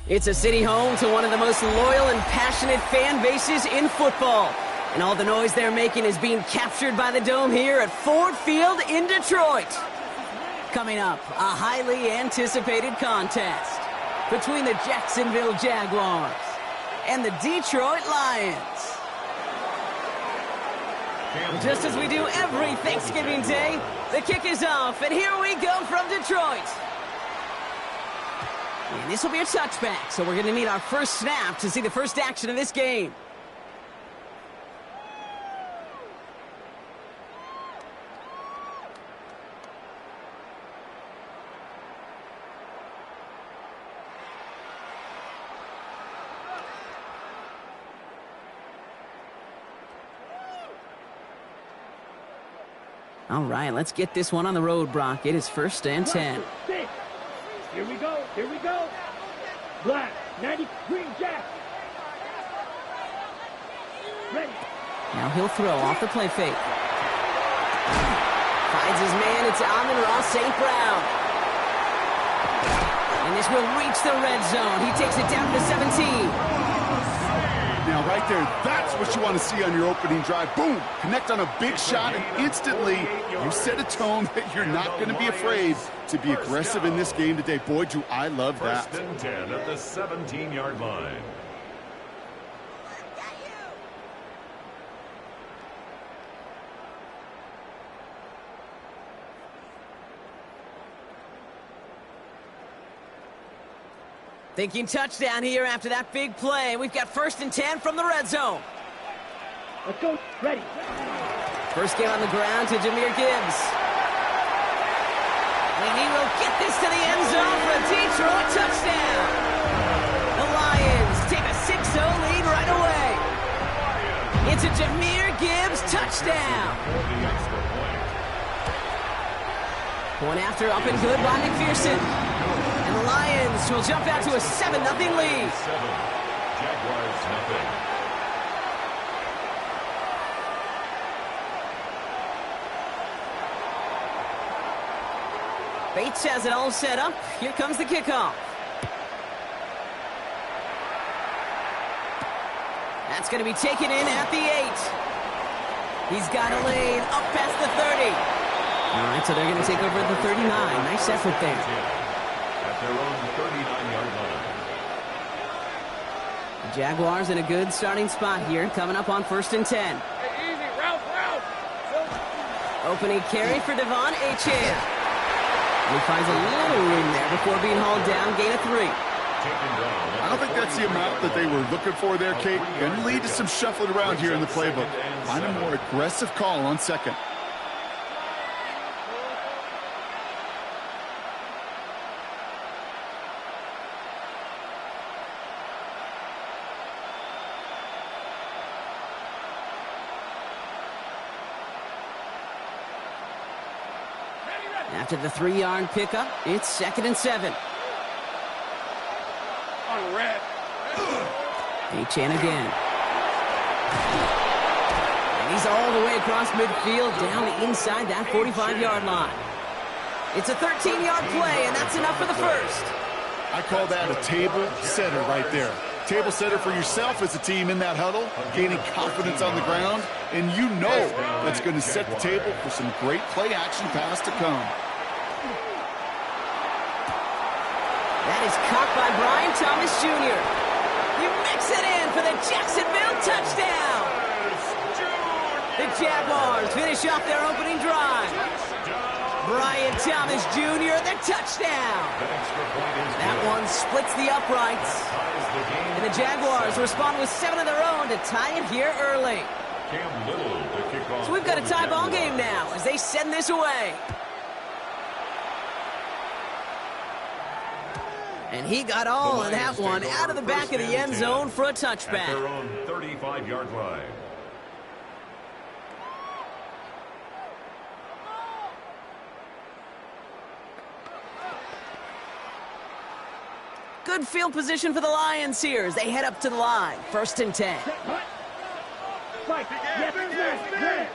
It's a city home to one of the most loyal and passionate fan bases in football. And all the noise they're making is being captured by the Dome here at Ford Field in Detroit. Coming up, a highly anticipated contest between the Jacksonville Jaguars and the Detroit Lions. Just as we do every Thanksgiving Day, the kick is off, and here we go from Detroit. And this will be a touchback, so we're going to need our first snap to see the first action of this game. All right, let's get this one on the road, Brock. It is 1st and 10. Here we go, here we go. Black, 90, green, jack. Ready. Now he'll throw off the play fake. Finds his man, it's Amon-Ra St. Brown. And this will reach the red zone. He takes it down to 17. Now, right there, that's what you want to see on your opening drive. Boom! Connect on a big shot, and instantly you set a tone that you're not going to be afraid to be aggressive in this game today. Boy, do I love that. 1st and 10 at the 17-yard line. Thinking touchdown here after that big play. We've got 1st and 10 from the red zone. Let's go. Ready. First game on the ground to Jahmyr Gibbs. And he will get this to the end zone for a Detroit touchdown. The Lions take a 6-0 lead right away. It's a Jahmyr Gibbs touchdown. Point after up and good by McPherson. And the Lions will jump out to a 7-0 lead. 7. Jaguars nothing. Bates has it all set up. Here comes the kickoff. That's going to be taken in at the 8. He's got a lane up past the 30. All right, so they're going to take over at the 39. Nice effort there. At their own 39-yard line. The Jaguars in a good starting spot here, coming up on 1st and 10. Hey, easy, route. Opening carry for Devon Achane. He finds a little room there before being hauled down, gain of 3. I don't think that's the amount that they were looking for there, Kate. Going to lead to some shuffling around here in the playbook. Find a more aggressive call on 2nd. After the 3-yard pickup, it's 2nd and 7. On red. Achane again. And he's all the way across midfield, down inside that 45-yard line. It's a 13-yard play, and that's enough for the 1st. I call that a table setter right there. Table setter for yourself as a team in that huddle, gaining confidence on the ground, and you know that's going to set the table for some great play-action pass to come. That is caught by Brian Thomas Jr. He makes it in for the Jacksonville touchdown. The Jaguars finish off their opening drive. Brian Thomas Jr., the touchdown. That one splits the uprights. And the Jaguars respond with 7 of their own to tie it here early. So we've got a tie ball game now as they send this away. And he got all of that one out of the back of the end zone for a touchback. At their own 35-yard line. Good field position for the Lions here as they head up to the line. 1st and 10. Mike, yes, red.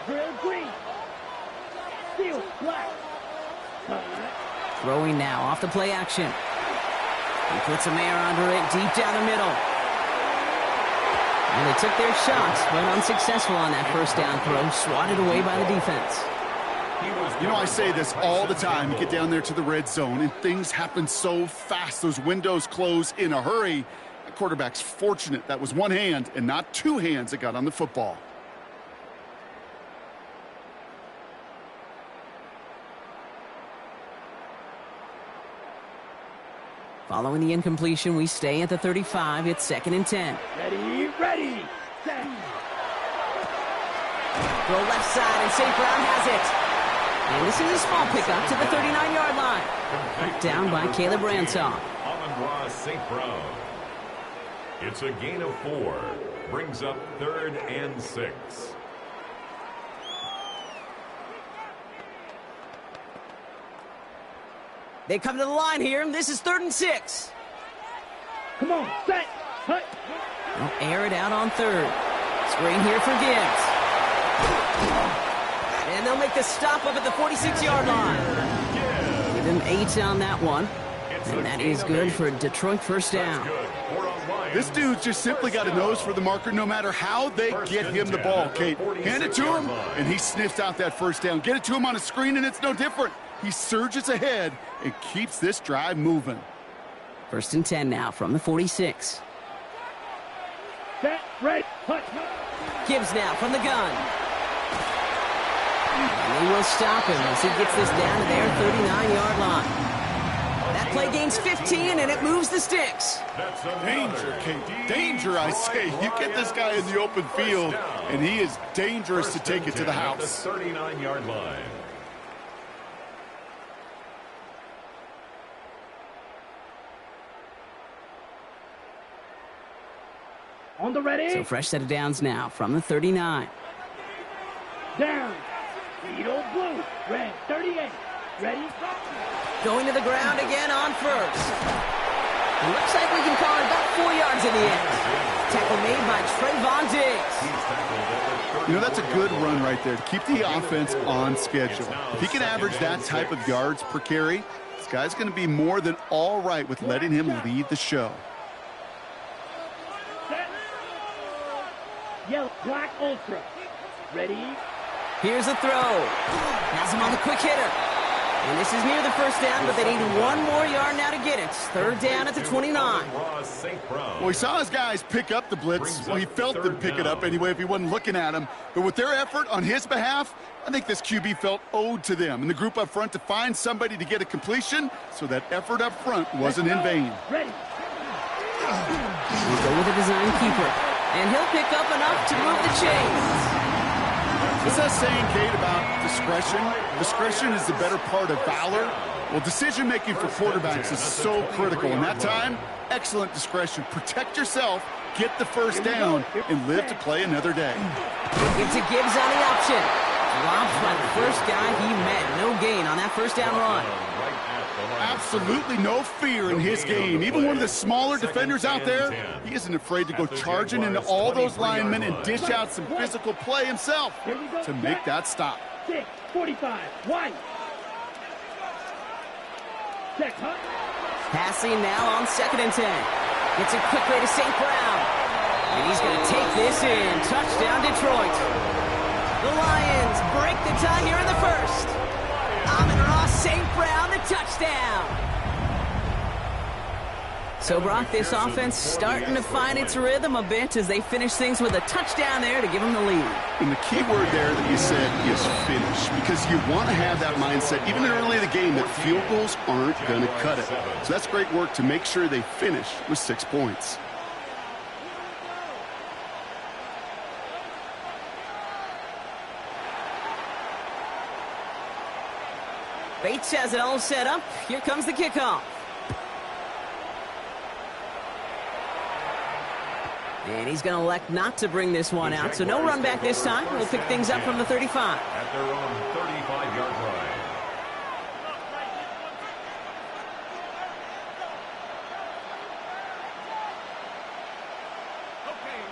Drill green. Steel black. Throwing now off the play action. He puts some air under it deep down the middle. And they took their shots, but unsuccessful on that first down throw, swatted away by the defense. You know, I say this all the time. You get down there to the red zone, and things happen so fast. Those windows close in a hurry. The quarterback's fortunate that was one hand and not two hands that got on the football. Following the incompletion, we stay at the 35. It's 2nd and 10. Ready, set. Throw left side, and St. Brown has it. And this is a small pickup to the 39-yard line. Knocked down by Caleb Ransaw. Amon-Ra St. Brown. It's a gain of 4. Brings up 3rd and 6. They come to the line here. This is 3rd and 6. Come on, set, hut. They'll air it out on 3rd. Screen here for Gibbs. And they'll make the stop up at the 46-yard line. Give him 8 on that one. And that is good for a Detroit first down. This dude's just simply got a nose for the marker no matter how they get him the ball, Kate. Hand it to him, and he sniffs out that first down. Get it to him on a screen, and it's no different. He surges ahead and keeps this drive moving. 1st and 10 now from the 46. Set, right, hut. Gibbs now from the gun. And they will stop him as he gets this down to their 39-yard line. That play gains 15, and it moves the sticks. Danger, Kate. Danger, I say. You get this guy in the open field, and he is dangerous to take it to the house. 39-yard line. On the ready. So fresh set of downs now from the 39. Down. Lead old blue. Red, 38. Ready? Going to the ground again on 1st. It looks like we can call it about 4 yards in the end. Tackle made by Trayvon Diggs. You know, that's a good run right there to keep the offense on schedule. If he can average that type of yards per carry, this guy's going to be more than all right with letting him lead the show. Yellow, black, ultra. Ready? Here's a throw. Has him on the quick hitter. And this is near the first down, but they need 1 more yard now to get it. 3rd down at the 29. Well, he saw his guys pick up the blitz. Well, he felt them pick it up anyway if he wasn't looking at him. But with their effort on his behalf, I think this QB felt owed to them and the group up front to find somebody to get a completion, so that effort up front wasn't in vain. Ready. We'll go with a design keeper. And he'll pick up enough to move the chains. What's that saying, Kate, about discretion? Discretion is the better part of valor. Well, decision-making for quarterbacks is so critical. In that time, excellent discretion. Protect yourself, get the first down, and live to play another day. It's a Gibbs on the option. Dropped by the first guy he met. No gain on that first down run. Absolutely no fear in his game. Even one of the smaller defenders out there, he isn't afraid to go charging into all those linemen and dish out some physical play himself to make that stop. 6:45, wide. Check, huh? Passing now on 2nd and 10. Gets it quickly to St. Brown. And he's going to take this in. Touchdown, Detroit. The Lions break the tie here in the first. Amon-Ra St. Brown, the touchdown. So, Brock, this offense starting to find its rhythm a bit as they finish things with a touchdown there to give them the lead. And the key word there that you said is finish, because you want to have that mindset, even early in the game, that field goals aren't going to cut it. So that's great work to make sure they finish with 6 points. Bates has it all set up. Here comes the kickoff. And he's going to elect not to bring this one out, so no run back this time. We'll pick things up from the 35. At their own 35-yard line.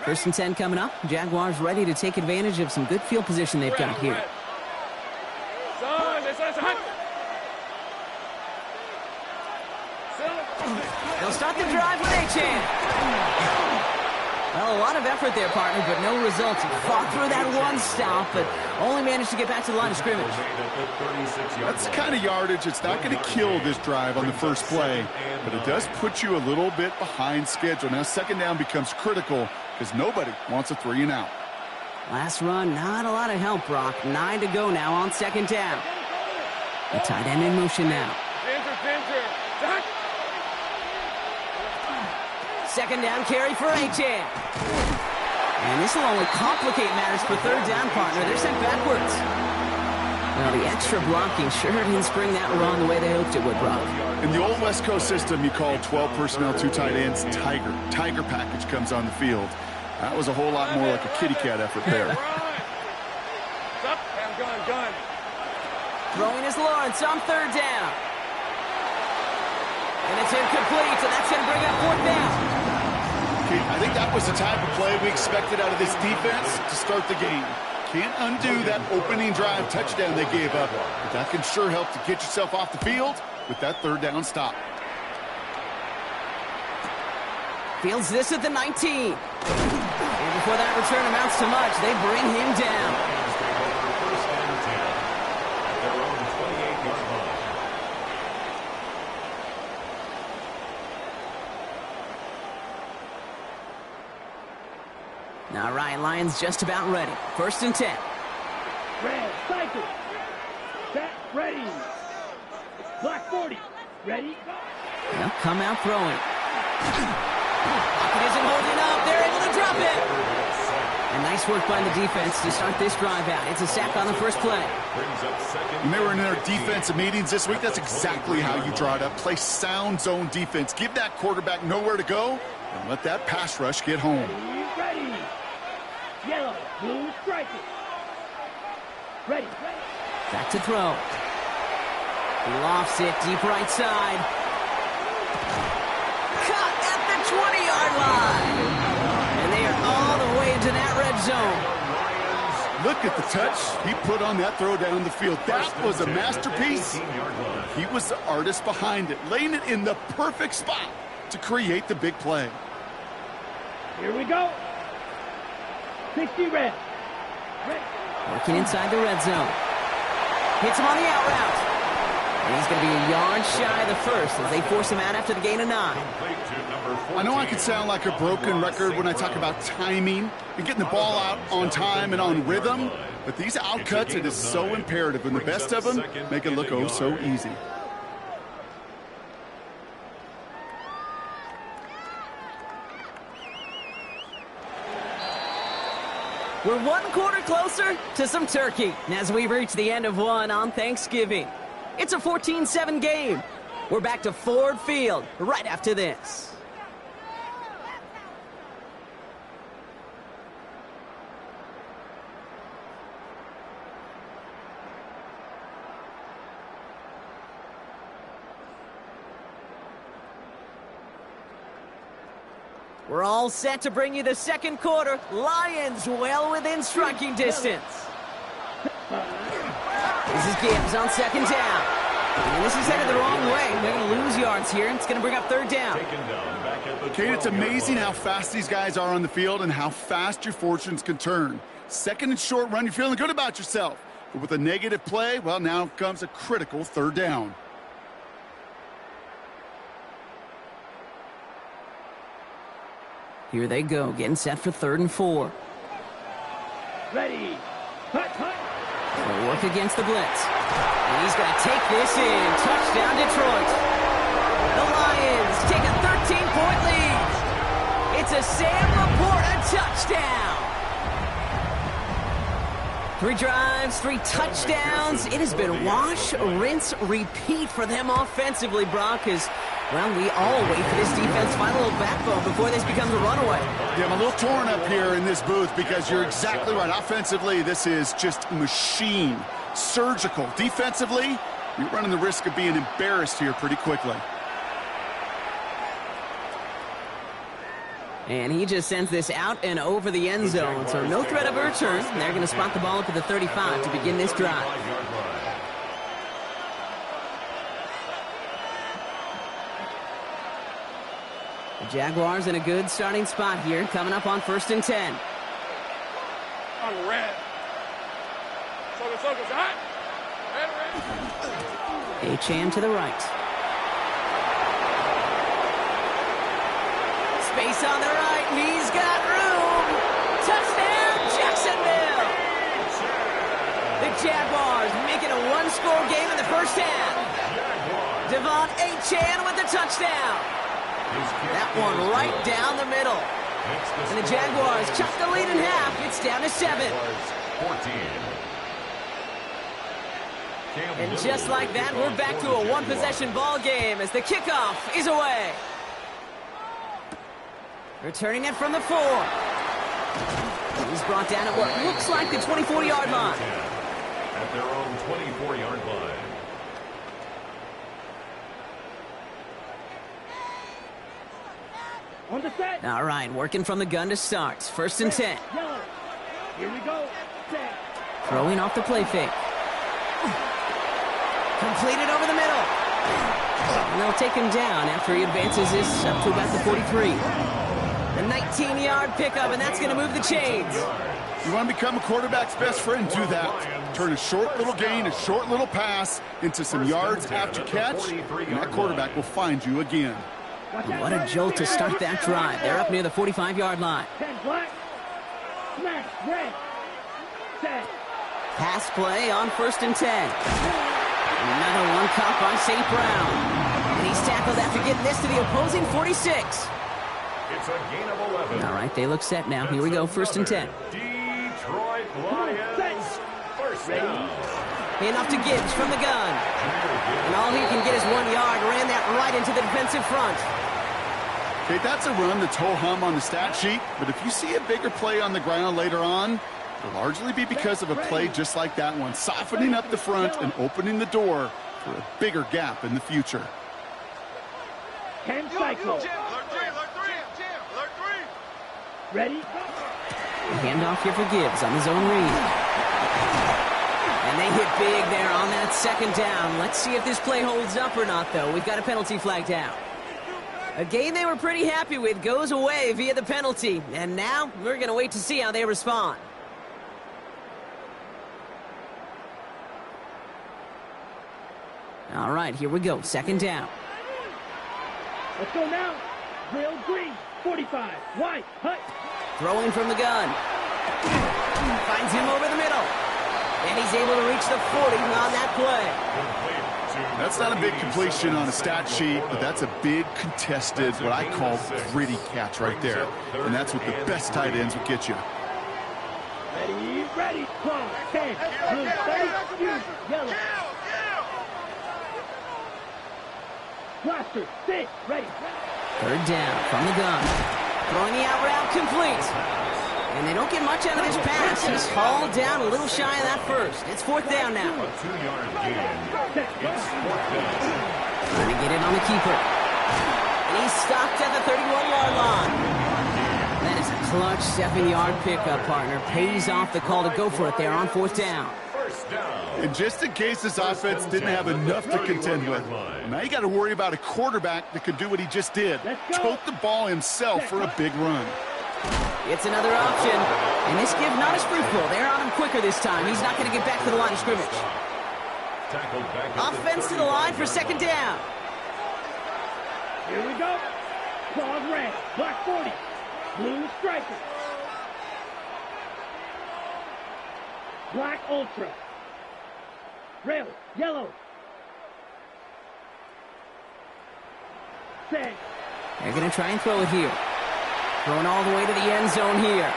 First and 10 coming up. Jaguars ready to take advantage of some good field position they've got here. They'll start the drive with Achane. Well, a lot of effort there, partner, but no results. He fought through that one stop, but only managed to get back to the line of scrimmage. That's the kind of yardage. It's not going to kill this drive on the first play, but it does put you a little bit behind schedule. Now, second down becomes critical because nobody wants a 3-and-out. Last run, not a lot of help, Brock. 9 to go now on second down. The tight end in motion now. Second down carry for Achane. And this will only complicate matters for third down, partner. They're sent backwards. Well, the extra blocking sure didn't spring that run the way they hoped it would, Brock. In the old West Coast system, you call 12 personnel, 2 tight ends, Tiger. Tiger package comes on the field. That was a whole lot more like a kitty cat effort there. Throwing is Lawrence on third down. And it's incomplete, so that's going to bring up fourth down. I think that was the type of play we expected out of this defense to start the game. Can't undo that opening drive touchdown they gave up, but that can sure help to get yourself off the field with that third down stop. Fields this at the 19. And before that return amounts to much, they bring him down. All right, Lions just about ready. 1st and 10. Red, cycle. Set, ready. Black 40. Ready? They'll come out throwing. Pocket isn't holding up. They're able to drop it. And nice work by the defense to start this drive out. It's a sack on the first play. When they were in their defensive meetings this week, that's exactly how you draw it up. Play sound zone defense. Give that quarterback nowhere to go and let that pass rush get home. Ready. Yellow, blue, strike it. Ready. Back to throw. He lofts it deep right side. Cut at the 20-yard line. And they are all the way into that red zone. Look at the touch he put on that throw down the field. That was a masterpiece. He was the artist behind it, laying it in the perfect spot to create the big play. Here we go. 60 red. Working inside the red zone. Hits him on the out route. And he's going to be a yard shy of the first as they force him out after the gain of 9. I know I can sound like a broken record when I talk about timing and getting the ball out on time and on rhythm, but these outcuts, it is so imperative, and the best of them make it look oh so easy. We're 1 quarter closer to some turkey as we reach the end of one on Thanksgiving. It's a 14-7 game. We're back to Ford Field right after this. We're all set to bring you the second quarter. Lions well within striking distance. This is Gibbs on second down. And this is headed the wrong way. They're going to lose yards here. It's going to bring up third down. Kate, it's amazing how fast these guys are on the field and how fast your fortunes can turn. Second and short run, you're feeling good about yourself. But with a negative play, well, now comes a critical third down. Here they go, getting set for 3rd and 4. Ready. Hut, hut. They'll work against the blitz. And he's going to take this in. Touchdown, Detroit. The Lions take a 13-point lead. It's a Sam Laporta touchdown. 3 drives, 3 touchdowns. It has been wash, rinse, repeat for them offensively, Brock, as, well, we all wait for this defense to find a little backbone before this becomes a runaway. Yeah, I'm a little torn up here in this booth because you're exactly right. Offensively, this is just machine, surgical. Defensively, you're running the risk of being embarrassed here pretty quickly. And he just sends this out and over the end zone, so no threat of a return. They're going to spot the ball up at the 35 to begin this drive. Jaguars in a good starting spot here, coming up on 1st and 10. On red. Focus, hot. Red. Achane to the right. Space on the right. He's got room. Touchdown, Jacksonville. The Jaguars make it a one-score game in the first half. Devon Achane with the touchdown. That one right down the middle. And the Jaguars cut the lead in half. It's down to 7. 14. And just like that, we're back to a one-possession ball game as the kickoff is away. Returning it from the 4. He's brought down at what looks like the 24-yard line. At their own 24-yard line. On the set. All right, working from the gun to start. 1st and 10. Yellow. Here we go. Set. Throwing off the play fake. Completed over the middle. And they'll take him down after he advances this up to about the 43. The 19-yard pickup, and that's going to move the chains. You want to become a quarterback's best friend, do that. Turn a short little gain, a short little pass into some yards after catch, and that quarterback will find you again. What a jolt to start that drive. They're up near the 45-yard line. 10 black. Smash. Red. Set. Pass play on 1st and 10. Another one caught by St. Brown. And he's tackled after getting this to the opposing 46. It's a gain of 11. All right, they look set now. Here we go, 1st and 10. Detroit Lions. First down. Enough to Gibbs from the gun. And all he can get is 1 yard. Ran that right into the defensive front. Okay, that's a run that's ho-hum on the stat sheet, but if you see a bigger play on the ground later on, it'll largely be because of a play just like that one, softening up the front and opening the door for a bigger gap in the future. 10 cycle. Ready? Handoff here for Gibbs on the zone read. And they hit big there on that 2nd down. Let's see if this play holds up or not, though. We've got a penalty flag down. A game they were pretty happy with goes away via the penalty. And now we're going to wait to see how they respond. All right, here we go. 2nd down. Let's go now. Drill green. 45. White. Hut. Throwing from the gun. Finds him over the middle. And he's able to reach the 40 on that play. That's not a big completion on a stat sheet, but that's a big contested, what I call gritty catch right there. And that's what the best tight ends will get you. Ready, ready. Cross. 10. Blue. 30. Use. Yellow. Blaster. 6. Ready. 3rd down from the gun. Throwing the out route complete. And they don't get much out of this pass. He's hauled down a little shy of that first. It's 4th down now. A 2-yard gain. It's 4th down. Trying to get it on the keeper. And he's stopped at the 31-yard line. That is a clutch 7-yard pickup, partner. Pays off the call to go for it there on 4th down. First down. And just in case this offense didn't have enough to contend with, now you got to worry about a quarterback that could do what he just did. Tote the ball himself for a big run. It's another option. And this give not as fruitful. They're on him quicker this time. He's not going to get back to the line of scrimmage. Offense to the line for 2nd down. Here we go. Claws red. Black 40. Blue striker. Black ultra. Rail. Yellow. Set. They're going to try and throw it here. Thrown all the way to the end zone here.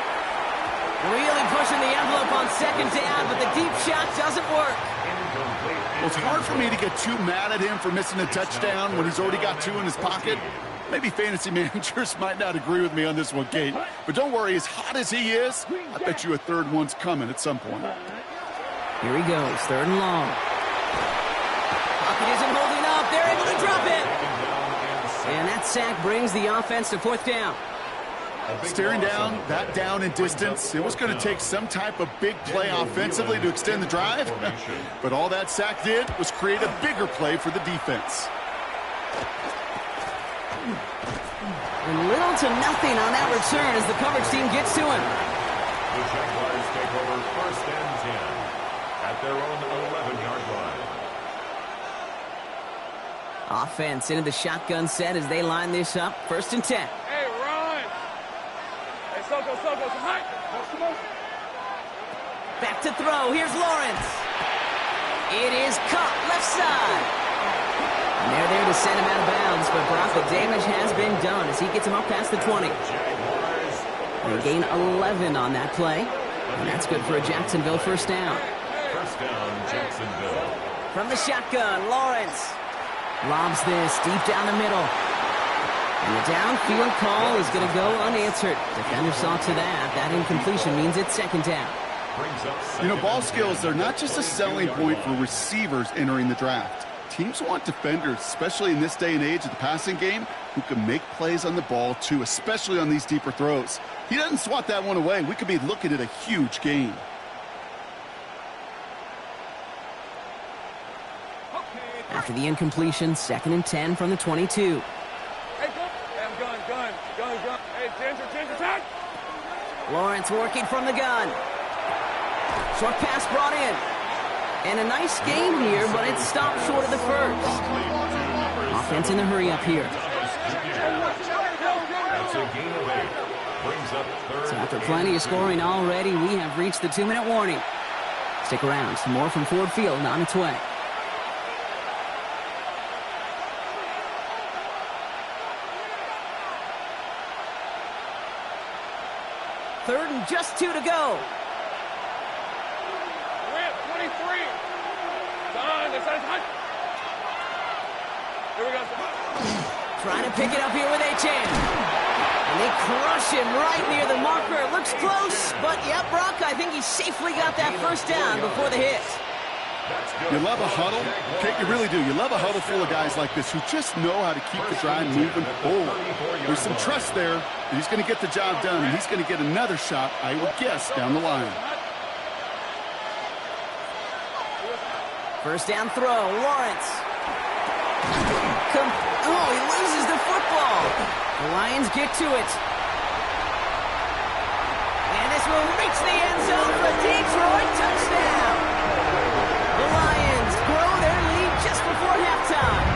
Really pushing the envelope on 2nd down, but the deep shot doesn't work. Well, it's hard for me to get too mad at him for missing a touchdown when he's already got 2 in his pocket. Maybe fantasy managers might not agree with me on this one, Kate. But don't worry, as hot as he is, I bet you a 3rd one's coming at some point. Here he goes, 3rd and long. Pocket isn't holding up. They're able to drop it. And that sack brings the offense to 4th down. Staring down, that down in distance, it was going to take some type of big play offensively to extend the drive. But all that sack did was create a bigger play for the defense. And little to nothing on that return as the coverage team gets to him. The Jaguars take over 1st and 10 at their own 11-yard line. Offense into the shotgun set as they line this up. 1st and 10. Hey, run! Hey, Soko, come on! Back to throw. Here's Lawrence. It is caught left side. And they're there to send him out of bounds, but Brock, the damage has been done as he gets him up past the 20. They gain 11 on that play, and that's good for a Jacksonville 1st down. 1st down, Jacksonville. From the shotgun, Lawrence lobs this deep down the middle. And the downfield call is going to go unanswered. Defender saw to that. That incompletion means it's 2nd down. You know, ball skills are not just a selling point for receivers entering the draft. Teams want defenders, especially in this day and age of the passing game, who can make plays on the ball too, especially on these deeper throws. He doesn't swat that one away. We could be looking at a huge gain. After the incompletion, 2nd and 10 from the 22. Hey, I'm gun. Hey, Ginger, attack! Lawrence working from the gun. Short pass brought in. And a nice gain here, but it stopped short of the 1st. Offense in the hurry up here. That's a gain of 8. Brings up 3rd. So after plenty of scoring already, we have reached the 2-minute warning. Stick around. Some more from Ford Field on its way. Third and just 2 to go. We're at 23. Done. Here we go. Trying to pick it up here with Achane. And they crush him right near the marker. Looks close, but yeah, Brock, I think he safely got that 1st down before the hit. You love a huddle? Okay, you really do. You love a huddle full of guys like this who just know how to keep the drive moving forward. There's some trust there that he's going to get the job done, and he's going to get another shot, I would guess, down the line. 1st down throw, Lawrence. He loses the football. The Lions get to it. And this will reach the end zone for a Detroit touchdown. The Lions grow their lead just before halftime.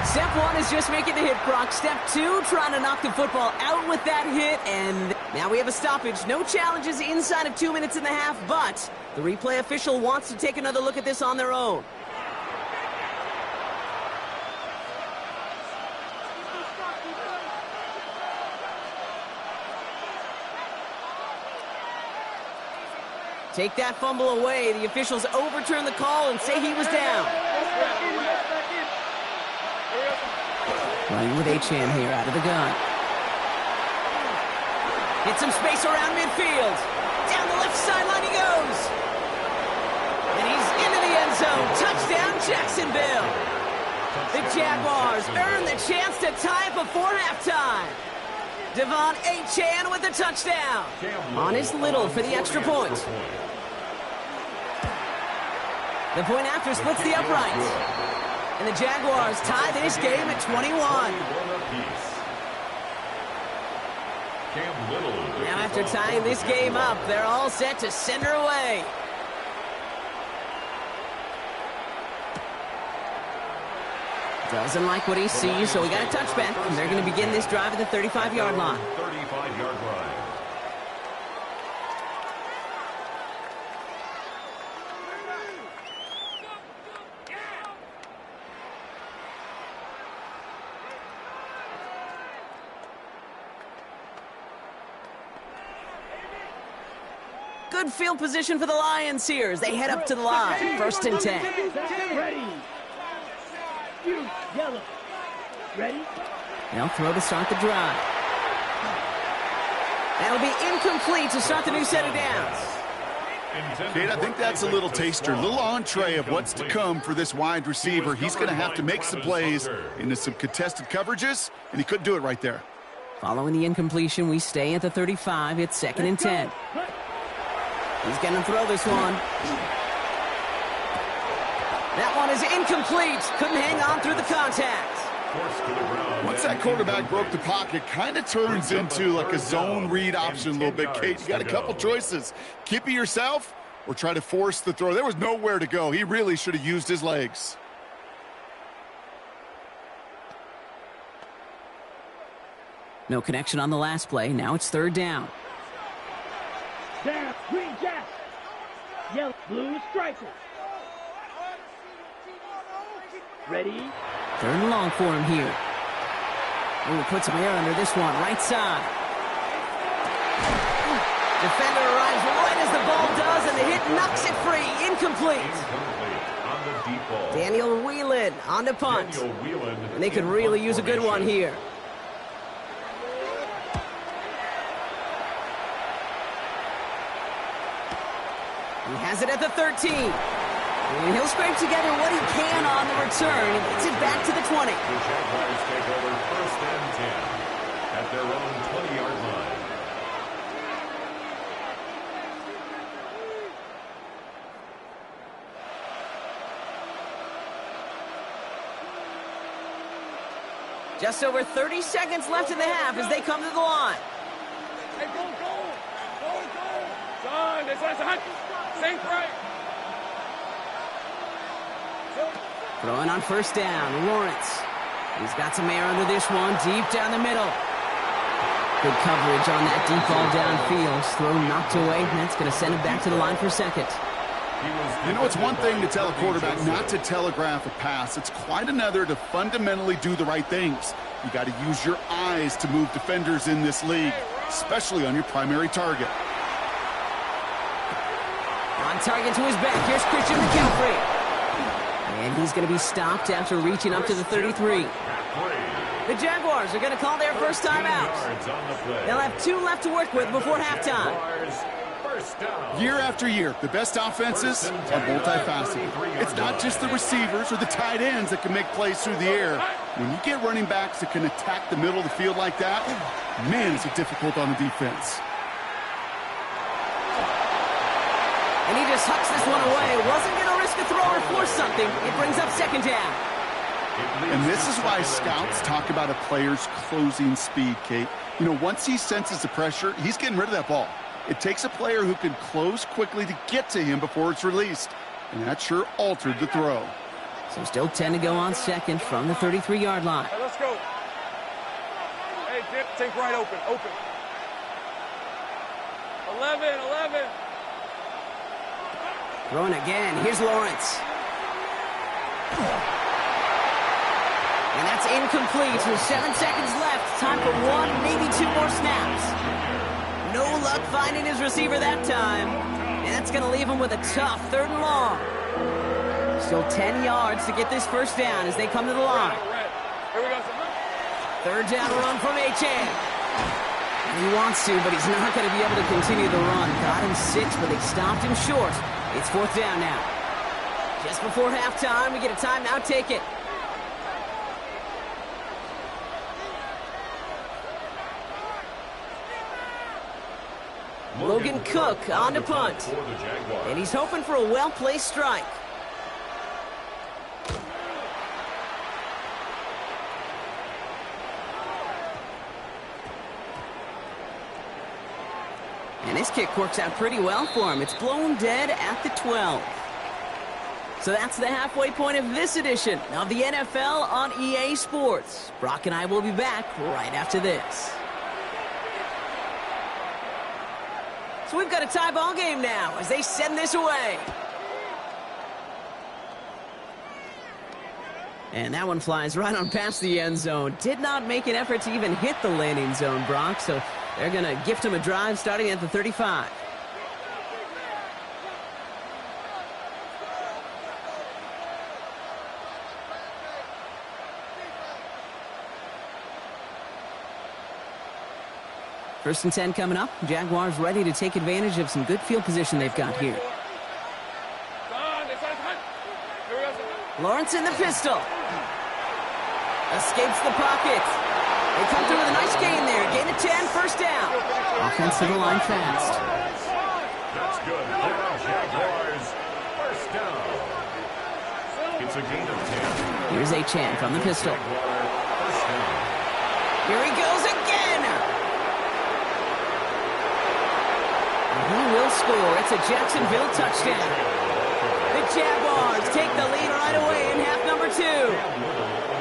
Step 1 is just making the hit, Brock. Step 2, trying to knock the football out with that hit. And now we have a stoppage. No challenges inside of 2 minutes and a half, but the replay official wants to take another look at this on their own. Take that fumble away. The officials overturn the call and say he was down. Running with Achane here out of the gun. Get some space around midfield. Down the left sideline he goes. And he's into the end zone. Touchdown, Jacksonville. The Jaguars earn the chance to tie it before halftime. Devon Achane with the touchdown. Honest Little for the extra point. The point after splits the uprights. And the Jaguars tie this game at 21. Now after tying this game up, they're all set to send her away. Doesn't like what he sees, so we got a touchback. And they're going to begin this drive at the 35-yard line. 35-yard line. Good field position for the Lions here as they head up to the line. 1st and 10. Ready. You, yellow. Ready? They'll throw to start the drive. That'll be incomplete to start the new set of downs. Kate, I think that's a little taster, a little entree of what's to come for this wide receiver. He's going to have to make some plays into some contested coverages, and he couldn't do it right there. Following the incompletion, we stay at the 35. It's 2nd and 10. He's going to throw this one. That one is incomplete. Couldn't hang on through the contact. forced to the ground. Once that quarterback broke the pocket, kind of turns into like a zone read option a little bit. Kate, you got a couple choices. Keep it yourself or try to force the throw. There was nowhere to go. He really should have used his legs. No connection on the last play. Now it's third down. Down, green jack. Yellow, blue striker. Ready? Third and long for him here. Oh, put some air under this one. Right side. Defender arrives right as the ball does, and the hit knocks it free. Incomplete. On the deep ball. Daniel Whelan on the punt. And they could really use a good one here. He has it at the 13. And he'll scrape together what he can on the return. He gets it back to the 20. The Jaguars take over first and 10 at their own 20-yard line. Just over 30 seconds left in the half as they come to the line. Hey, go! Son, this is a safe right. Throwing on first down, Lawrence. He's got some air under this one, deep down the middle. Good coverage on that deep ball downfield. Throw knocked away, and that's going to send him back to the line for second. You know, it's one thing to tell a quarterback not to telegraph a pass. It's quite another to fundamentally do the right things. You got to use your eyes to move defenders in this league, especially on your primary target. On target to his back, here's Christian McCaffrey. And he's going to be stopped after reaching up to the 33. The Jaguars are going to call their first time out. They'll have 2 left to work with before halftime. Year after year, the best offenses are multifaceted. It's not just the receivers or the tight ends that can make plays through the air. When you get running backs that can attack the middle of the field like that, man, is it difficult on the defense. And he just hucks this one away. Wasn't going to risk a throw or force something. It brings up second down. And this is why scouts talk about a player's closing speed, Kate. You know, once he senses the pressure, he's getting rid of that ball. It takes a player who can close quickly to get to him before it's released. And that sure altered the throw. So still 10 to go on second from the 33-yard line. Hey, let's go. Hey, dip, take right open. 11. Throwing again. Here's Lawrence. And that's incomplete. With 7 seconds left. Time for 1, maybe 2 more snaps. No luck finding his receiver that time. And that's going to leave him with a tough 3rd and long. Still 10 yards to get this first down as they come to the line. Here we go. 3rd down run from Achane. He wants to, but he's not going to be able to continue the run. Got him 6, but they stopped him short. It's 4th down now. Just before halftime, we get a timeout. Take it. Logan Cook on to punt. And he's hoping for a well-placed strike. And this kick works out pretty well for him. It's blown dead at the 12. So that's the halfway point of this edition of the NFL on EA Sports. Brock and I will be back right after this. So we've got a tie ball game now as they send this away. And that one flies right on past the end zone. Did not make an effort to even hit the landing zone, Brock. So they're going to gift him a drive starting at the 35. First and 10 coming up. Jaguars ready to take advantage of some good field position they've got here. Lawrence in the pistol. Escapes the pocket. They come through with a nice gain there. Gain of 10, first down. Offense to the line fast. That's good. Jaguars, first down. It's a gain of 10. Here's Achan from the pistol. First down. Here he goes again. And he will score. It's a Jacksonville touchdown. The Jaguars take the lead right away in half number 2.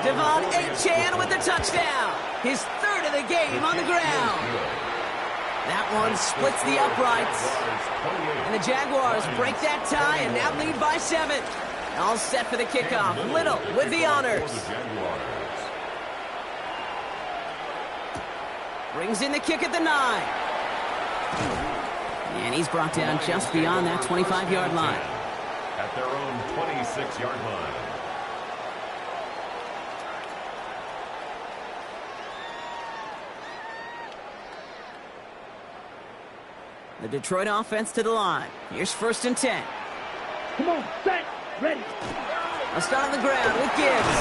Devon Achan with the touchdown. His third of the game on the ground. That one splits the uprights. And the Jaguars break that tie and now lead by 7. All set for the kickoff. Little with the honors. Brings in the kick at the 9. And he's brought down just beyond that 25-yard line. At their own 26-yard line. The Detroit offense to the line. Here's 1st and 10. Come on, set, ready. A start on the ground with Gibbs.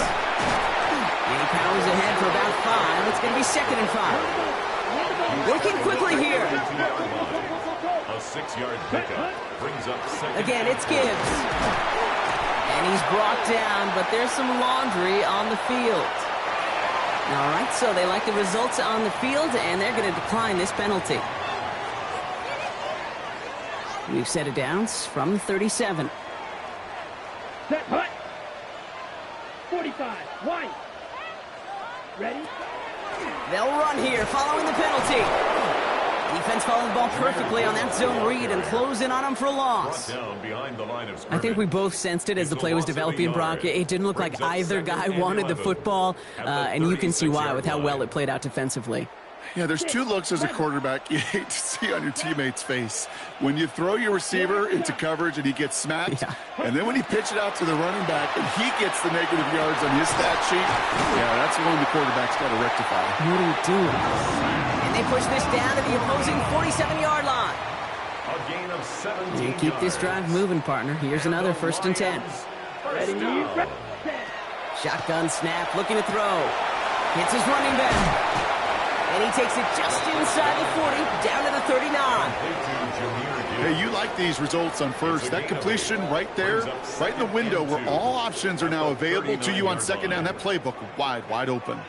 And he powers ahead for about 5. It's going to be 2nd and 5. Working quickly here. A 6-yard pickup brings up 2nd. Again, it's Gibbs. And he's brought down, but there's some laundry on the field. All right, so they like the results on the field, and they're going to decline this penalty. We've set it down from the 37. Set, hut. 45, wide. Ready? They'll run here following the penalty. Defense followed the ball perfectly on that zone read and close in on him for a loss. Down behind the line of I think we both sensed it as the play was developing, Brock. It didn't look like either guy wanted the football, and you can see why with how well it played out defensively. Yeah, there's 2 looks as a quarterback you hate to see on your teammate's face. When you throw your receiver into coverage and he gets smacked, and then when you pitch it out to the running back and he gets the negative yards on his stat sheet, yeah, that's the one the quarterback's got to rectify. What are you doing? And they push this down to the opposing 47-yard line. A gain of 17 You keep this drive moving, partner. Here's another 1st and 10. Shotgun snap, looking to throw. Hits his running back. And he takes it just inside the 40, down to the 39. Hey, you like these results on first. That completion right there, right in the window where all options are now available to you on 2nd down. That playbook wide open.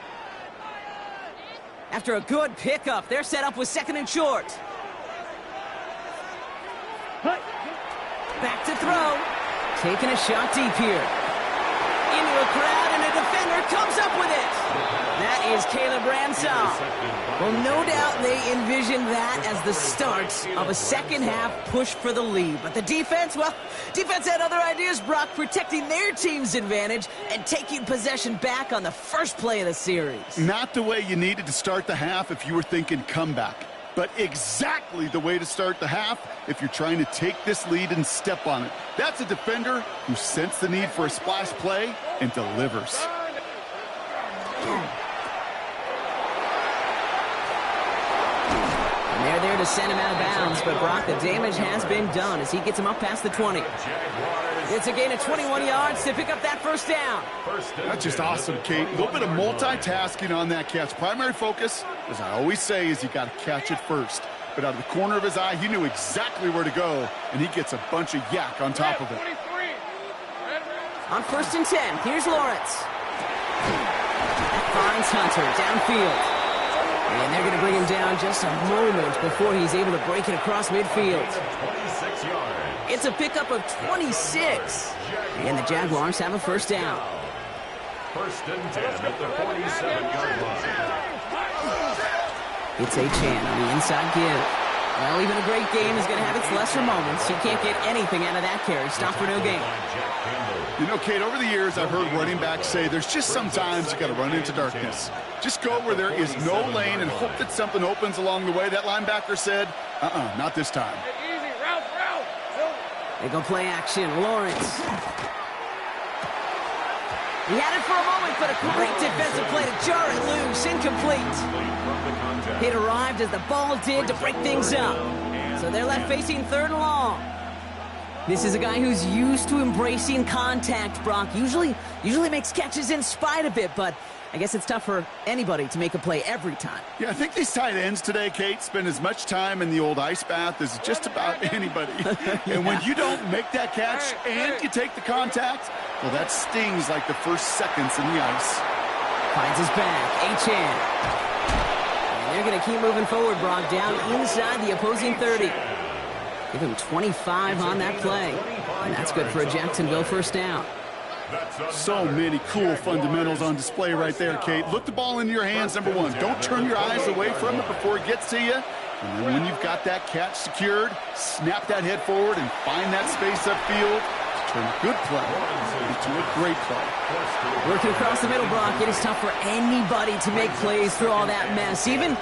After a good pickup, they're set up with 2nd and short. Back to throw. Taking a shot deep here. Into a crowd, and a defender comes up with it. That is Caleb Ransom. Well, no doubt they envisioned that as the start of a second-half push for the lead. But the defense, well, defense had other ideas, Brock, protecting their team's advantage and taking possession back on the first play of the series. Not the way you needed to start the half if you were thinking comeback, but exactly the way to start the half if you're trying to take this lead and step on it. That's a defender who sensed the need for a splash play and delivers. And they're there to send him out of bounds, but Brock, the damage has been done as he gets him up past the 20. It's a gain of 21 yards to pick up that 1st down. That's just awesome, Kate. A little bit of multitasking on that catch. Primary focus, as I always say, is you got to catch it first. But out of the corner of his eye, he knew exactly where to go, and he gets a bunch of yak on top of it. On 1st and 10, here's Lawrence. That finds Hunter downfield. And they're going to bring him down just a moment before he's able to break it across midfield. 26 yards. It's a pickup of 26. And the Jaguars have a 1st down. 1st and 10 at the 47-yard line. It's Achan on the inside give. Well, even a great game is going to have its lesser moments. You can't get anything out of that carry. Stop for no gain. You know, Kate, over the years, I've heard running backs say there's just sometimes you got to run into darkness. Just go where there is no lane and hope that something opens along the way. That linebacker said, not this time. Easy, route. They go play action. Lawrence. He had it for a moment, but a great defensive play to jar it loose. Incomplete. It arrived as the ball did to break things up. So they're left facing 3rd and long. This is a guy who's used to embracing contact, Brock. Usually makes catches in spite of it, but I guess it's tough for anybody to make a play every time. Yeah, I think these tight ends today, Kate, spend as much time in the old ice bath as just about anybody. And when you don't make that catch and you take the contact, Well, that stings like the first seconds in the ice. Finds his back. Achan. And they're going to keep moving forward, Brock, down inside the opposing 30. Give him 25 on that play. And that's good for a Jacksonville first down. So many cool fundamentals on display right there, Kate. Look the ball into your hands, number one. Don't turn your eyes away from it before it gets to you. And then when you've got that catch secured, snap that head forward and find that space upfield. Turn a good play into a great play. Working across the middle, Brock, it is tough for anybody to make plays through all that mess, even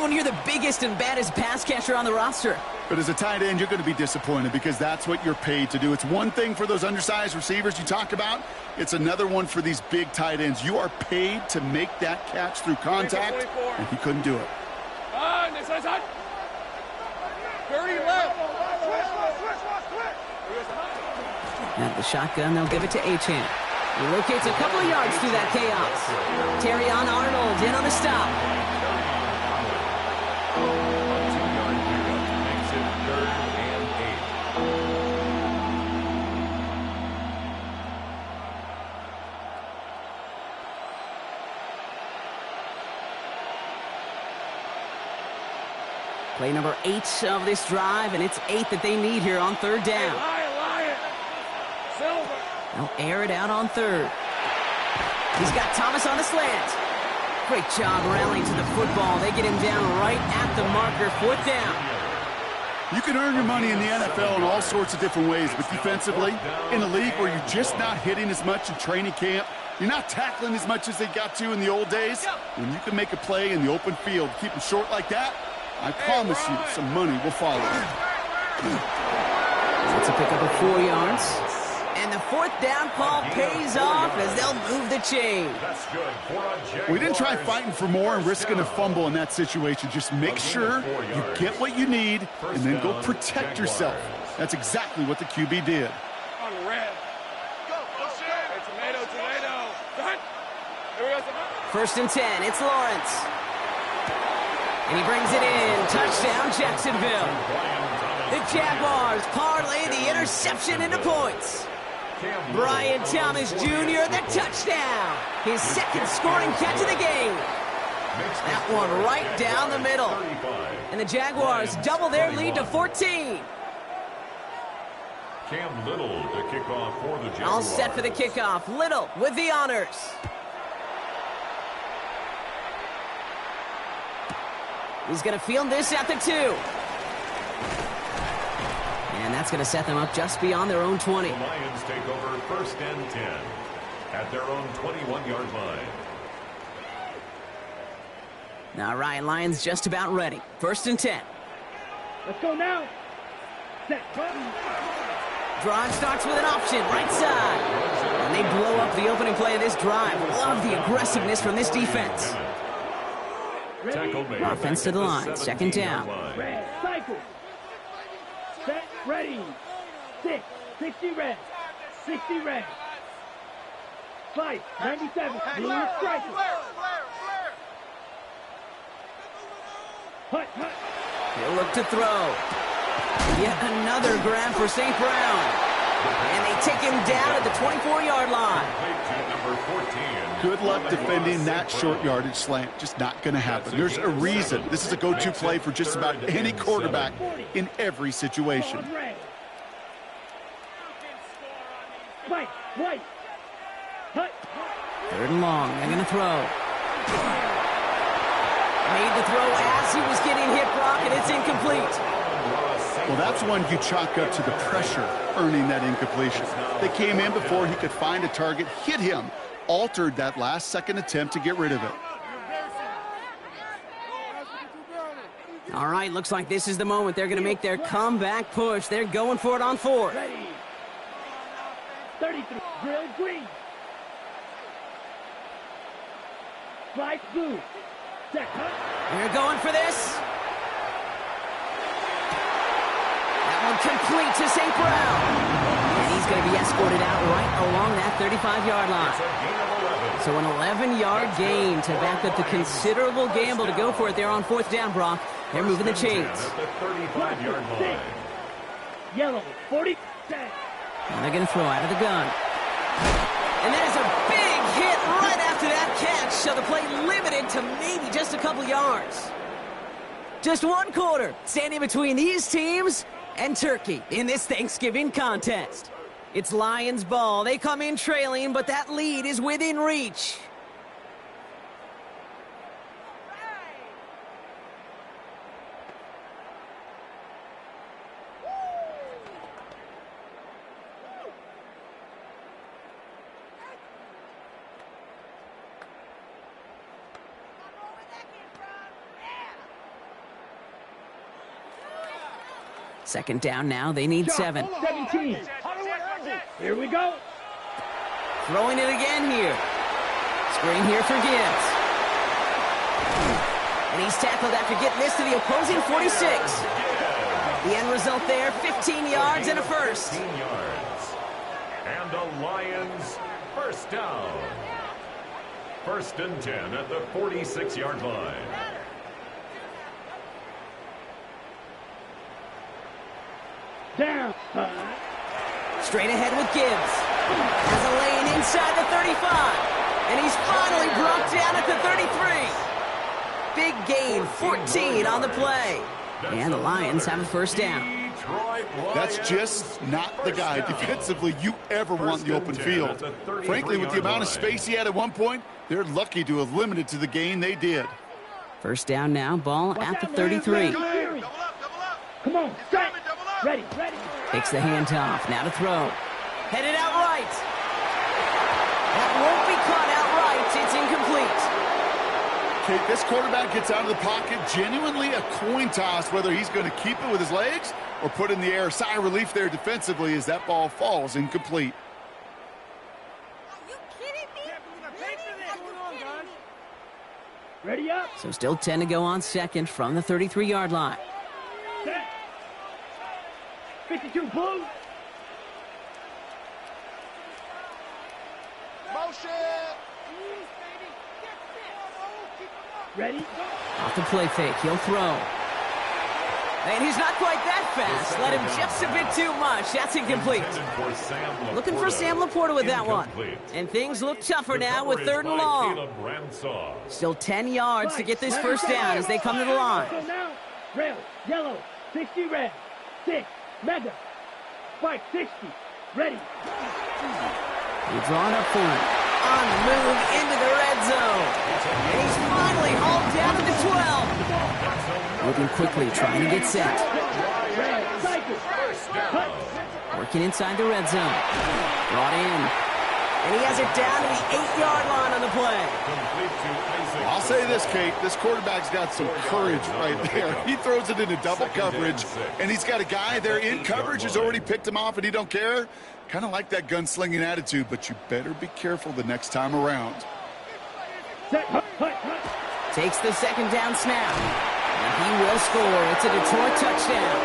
when you're the biggest and baddest pass catcher on the roster. But as a tight end, you're going to be disappointed because that's what you're paid to do. It's one thing for those undersized receivers you talk about. It's another one for these big tight ends. You are paid to make that catch through contact, and he couldn't do it. 30 left. At the shotgun, they'll give it to Achan. He locates a couple of yards through that chaos. Terrion Arnold in on the stop. Play number 8 of this drive, and it's 8 that they need here on third down. They'll air it out on third. He's got Thomas on the slant. Great job rallying to the football. They get him down right at the marker, fourth down. You can earn your money in the NFL in all sorts of different ways, but defensively, in a league where you're just not hitting as much in training camp, you're not tackling as much as they got to in the old days, when you can make a play in the open field, keep them short like that, I promise you some money will follow. That's a pickup of 4 yards. And the fourth down call pays off as they'll move the chain. We didn't try fighting for more and risking a fumble in that situation. Just make sure you get what you need and then go protect yourself. That's exactly what the QB did. First and 10, it's Lawrence. And he brings it in. Touchdown, Jacksonville. The Jaguars parlay the interception into points. Brian Thomas Jr., the touchdown. His second scoring catch of the game. That one right down the middle. And the Jaguars double their lead to 14. Cam Little to kick off for the Jaguars. All set for the kickoff. Little with the honors. He's going to field this at the 2. And that's going to set them up just beyond their own 20. The Lions take over first and 10 at their own 21-yard line. Now, Ryan, Lions just about ready. First and 10. Let's go now. Set. Drive starts with an option, right side. And they blow up the opening play of this drive. Love the aggressiveness from this defense. Offense to the line, second down. Red, cycle. Set, ready. 60 red. 60 red. 5, 97. Blue striker. Hut. He'll look to throw. Yet another grab for St. Brown. And they take him down at the 24-yard line. Good luck defending that short yardage slant. Just not going to happen. There's a reason. This is a go-to play for just about any quarterback in every situation. White. Hut. Third and long. They're going to throw. Made the throw as he was getting hit, Brock, and it's incomplete. Well, that's one you chalk up to the pressure earning that incompletion. They came in before he could find a target, hit him, altered that last-second attempt to get rid of it. All right, looks like this is the moment. They're going to make their comeback push. They're going for it on 4. Ready. 33. Drill green. Flight blue. Set. They're going for this. That one complete to St. Brown. And he's going to be escorted out right along that 35-yard line. So an 11-yard gain to back up the considerable gamble to go for it there on fourth down, Brock. They're moving the chains. Yellow, 40. And they're going to throw out of the gun. And there's a big hit right after that catch, so the play limited to maybe just a couple yards. Just one quarter standing between these teams and Turkey in this Thanksgiving contest. It's Lions ball. They come in trailing, but that lead is within reach. Second down now. They need 7. 17. Here we go. Throwing it again here. Screen here for Gibbs. And he's tackled after getting this to the opposing 46. The end result there, 15 yards and a first. 15 yards. And the Lions first down. First and 10 at the 46-yard line. Down. Straight ahead with Gibbs. Has a lane inside the 35. And he's finally brought down at the 33. Big gain, 14 on the play. And the Lions have a first down. That's just not the guy defensively you ever want in the open field. Frankly, with the amount of space he had at one point, they're lucky to have limited to the gain they did. First down now, ball at the 33. Come on, straight. Ready. Takes the handoff, now to throw. Headed out right. That won't be caught outright. It's incomplete. Okay, this quarterback gets out of the pocket, genuinely a coin toss whether he's going to keep it with his legs or put in the air. Sigh of relief there defensively as that ball falls incomplete. Are you kidding me? Ready up. So still 10 to go on second from the 33-yard line. Set. 52 blue. Motion. Ready. Off the play fake, he'll throw. And he's not quite that fast. Let him just a bit too much. That's incomplete. Looking for Sam Laporta with that one. And things look tougher now with 3rd and long. Still 10 yards to get this first down as they come to the line. So now, red, yellow, 60 red, 6, mega, spike 60, ready. He's drawn up for it. On the move into the red zone. And he's finally hauled down to the 12. Moving quickly, trying to get set. Working inside the red zone. Brought in. And he has it down to the 8-yard line on the play. I'll say this, Kate. This quarterback's got some courage right there. He throws it into double coverage, and he's got a guy there in coverage who's already picked him off, and he don't care. Kind of like that gunslinging attitude, but you better be careful the next time around. Takes the second down snap. And he will score. It's a Detroit touchdown.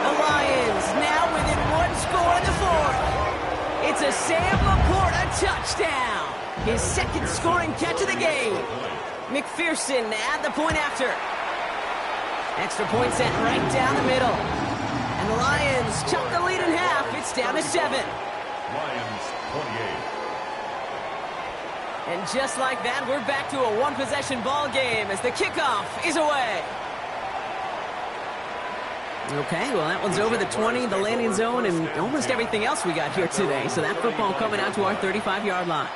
The Lions now within 1 score in the 4th. It's a Sam Laporta touchdown. His second scoring catch of the game. McPherson at the point after. Extra point set right down the middle. And the Lions chop the lead in half. It's down to 7. Lions 28. And just like that, we're back to a one-possession ball game as the kickoff is away. Okay, well, that one's over the 20, the landing zone, and almost everything else we got here today. So that football coming out to our 35-yard line.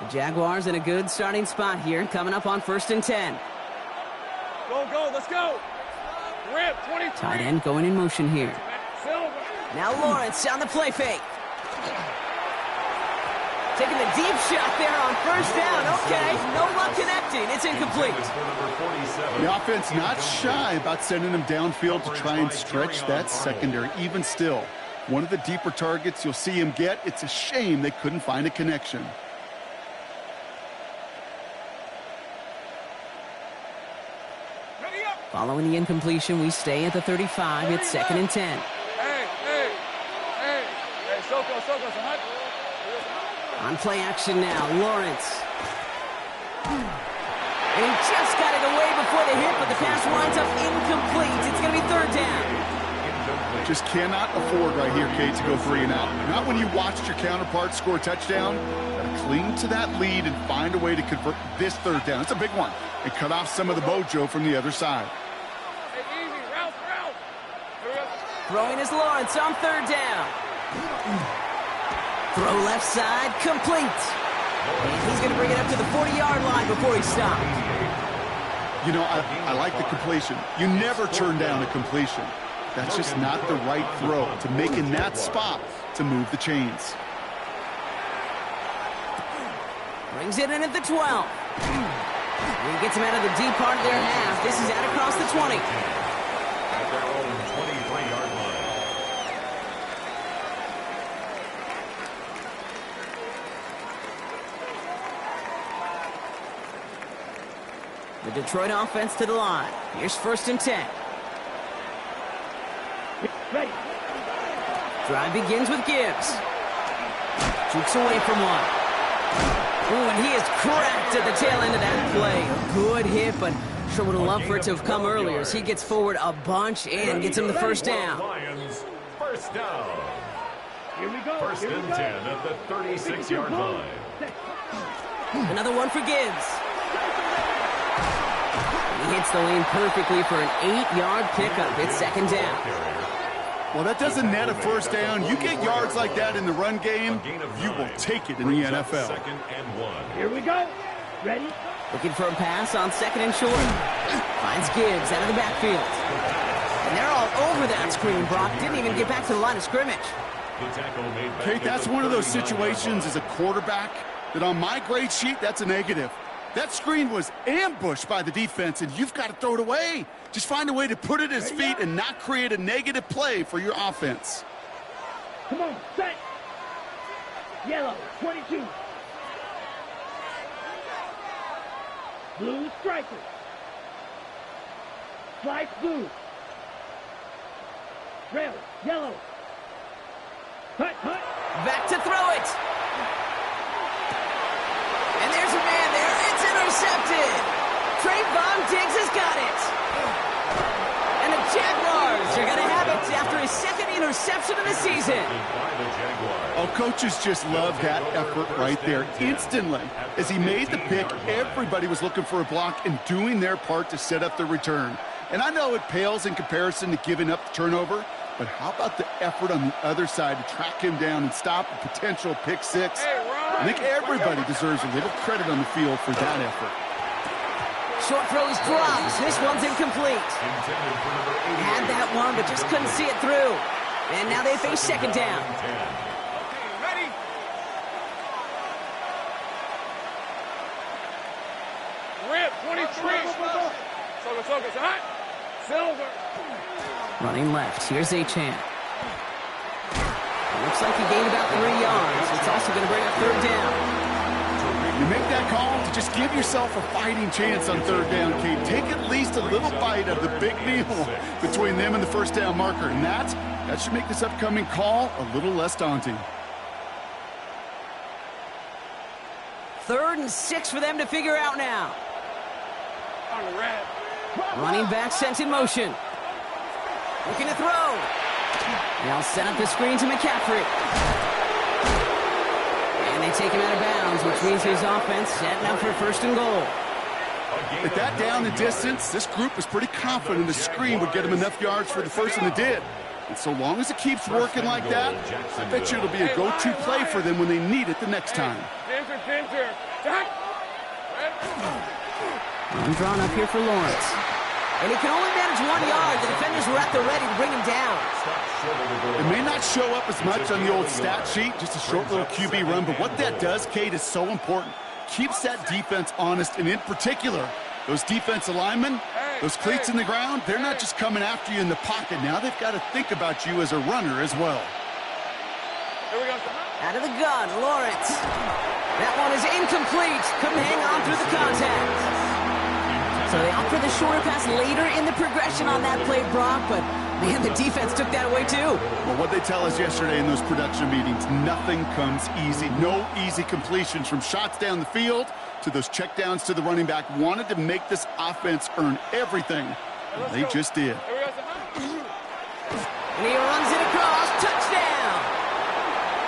The Jaguars in a good starting spot here, coming up on 1st and 10. Go, let's go. Rip, 23. Tight end going in motion here. Now Lawrence on the play fake. Taking the deep shot there on 1st down. Okay, no luck connecting. It's incomplete. The offense not shy about sending him downfield to try and stretch that secondary. Even still, one of the deeper targets you'll see him get. It's a shame they couldn't find a connection. Following the incompletion, we stay at the 35. It's 2nd and 10. Hey, Soko, On play action now, Lawrence. And he just got it away before the hit, but the pass winds up incomplete. It's going to be third down. Just cannot afford right here, Kate, to go 3 and out. Not when you watched your counterpart score a touchdown. Gotta cling to that lead and find a way to convert this third down. It's a big one. And cut off some of the mojo from the other side. Hey, easy, route. Throwing is Lawrence on third down. Throw left side, complete. And he's going to bring it up to the 40-yard line before he stopped. You know, I like the completion. You never turn down a completion. That's just not the right throw to make in that spot to move the chains. Brings it in at the 12. He gets him out of the deep part of their half. This is out across the 20. At their own 23-yard line. The Detroit offense to the line. Here's 1st and 10. Ready. Drive begins with Gibbs. Jukes away from one. Ooh, and he is cracked at the tail end of that play. A good hit, but sure would have loved for it to have come earlier as he gets forward a bunch and gets him the first down. Lions, first down. Here we go. First and 10 at the 36-yard line. Another one for Gibbs. He hits the lane perfectly for an 8-yard pickup. It's 2nd down. Well, that doesn't net a first down. You get yards like that in the run game, you will take it in the NFL. Second and 1. Here we go. Ready. Looking for a pass on 2nd and short. Finds Gibbs out of the backfield. And they're all over that screen. Brock didn't even get back to the line of scrimmage. Kate, that's one of those situations as a quarterback that on my grade sheet, that's a negative. That screen was ambushed by the defense, and you've got to throw it away. Just find a way to put it at his feet and not create a negative play for your offense. Come on, set. Yellow, 22. Blue striker. Slice blue. Red, yellow. Hut. Back to throw it. And there's a man there. It's intercepted. Trayvon Diggs has got it. And the Jaguars are going to have it after his 2nd interception of the season. Oh, coaches just love that effort right there. Instantly, as he made the pick, everybody was looking for a block and doing their part to set up the return. And I know it pales in comparison to giving up the turnover, but how about the effort on the other side to track him down and stop a potential pick six? I think everybody deserves a little credit on the field for that effort. Short throws drops. This one's incomplete. Had that one, but just couldn't see it through. And now they face 2nd down. Ready. Rip, 23. Silver, hot. Silver. Running left. Here's Achane. Looks like he gained about 3 yards. It's also going to bring up 3rd down. You make that call to just give yourself a fighting chance on 3rd down, Kate. Take at least a little bite of the big meal between them and the first down marker. And that should make this upcoming call a little less daunting. 3rd and 6 for them to figure out now. On the red. Running back sent in motion. Looking to throw. Now set up the screen to McCaffrey. And they take him out of bounds, which means his offense setting up for 1st and goal. At that down the distance, this group was pretty confident the screen would get him enough yards for the first, and it did. And so long as it keeps working like that, I bet you it'll be a go-to play for them when they need it the next time. Ginger. Jack. I'm drawn up here for Lawrence. And he can only manage 1 yard. The defenders were at the ready to bring him down. It may not show up as much on the old stat sheet, just a short little QB run, but what that does, Kate, is so important. Keeps that defense honest, and in particular, those defensive linemen, those cleats in the ground, they're not just coming after you in the pocket. Now they've got to think about you as a runner as well. Here we go. Out of the gun, Lawrence. That one is incomplete. Couldn't hang on through the contact. So they opt for the shorter pass later in the progression on that play, Brock, but man, the defense took that away too. Well, what they tell us yesterday in those production meetings, nothing comes easy. No easy completions from shots down the field to those checkdowns to the running back. Wanted to make this offense earn everything. And they just did. And he runs it across. Touchdown!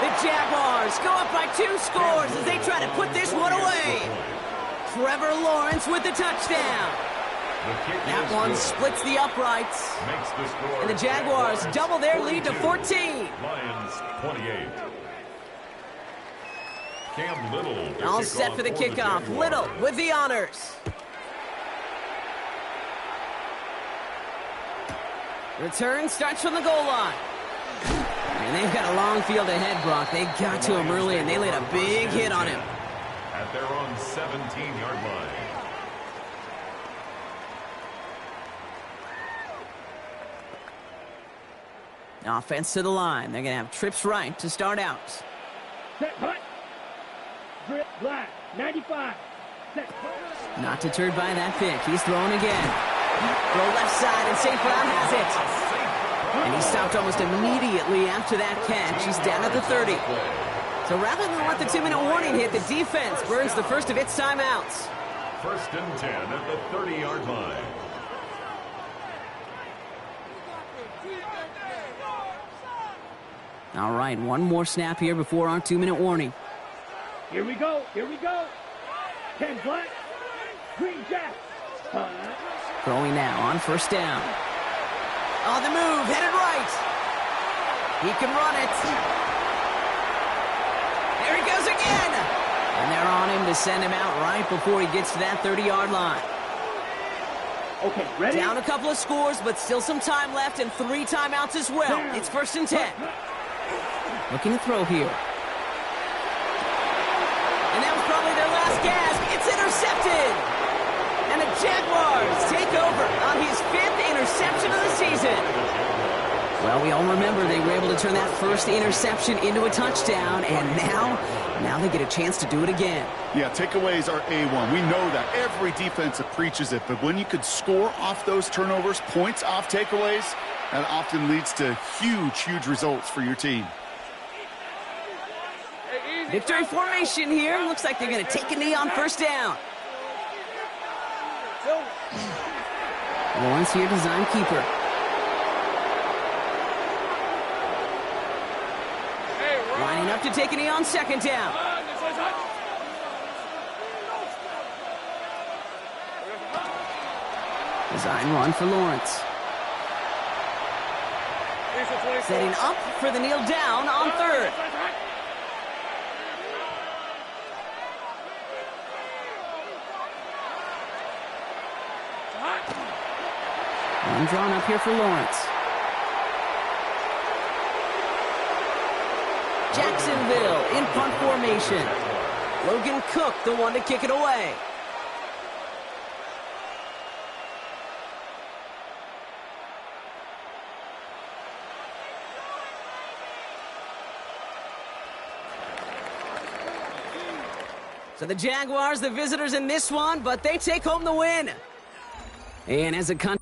The Jaguars go up by 2 scores as they try to put this one away. Trevor Lawrence with the touchdown. That one splits the uprights. And the Jaguars double their lead to 14. Lions 28. Cam Little. All set for the kickoff. Little with the honors. Return starts from the goal line. And they've got a long field ahead, Brock. They got to him early, and they laid a big hit on him. At their own 17-yard line. Offense to the line. They're going to have trips right to start out. Set punt. Drip black. 95. Set punt. Not deterred by that pick. He's throwing again. Throw left side, and St. Brown has it. And he stopped almost immediately after that catch. He's down at the 30. So rather than let the 2-minute warning hit, the defense burns the first of its timeouts. 1st and 10 at the 30-yard line. All right, one more snap here before our 2-minute warning. Here we go. Here we go. 10 black. Green jack. Throwing now on 1st down. On the move, headed right. He can run it. There he goes again. And they're on him to send him out right before he gets to that 30-yard line. Okay, ready? Down a couple of scores, but still some time left and 3 timeouts as well. It's 1st and 10. Looking to throw here. And that was probably their last gasp. It's intercepted. And the Jaguars take over on his 5th interception of the season. Well, we all remember they were able to turn that first interception into a touchdown, and now they get a chance to do it again. Yeah, takeaways are A1. We know that. Every defense preaches it, but when you could score off those turnovers, points off takeaways, that often leads to huge results for your team. Victory formation here. Looks like they're going to take a knee on 1st down. Lawrence here, design keeper. Lining up to take a knee on 2nd down. Design run for Lawrence. Setting up for the kneel down on 3rd. One drawn up here for Lawrence. Jacksonville in punt formation. Logan Cook, the one to kick it away. So the Jaguars, the visitors in this one, but they take home the win. And as a country,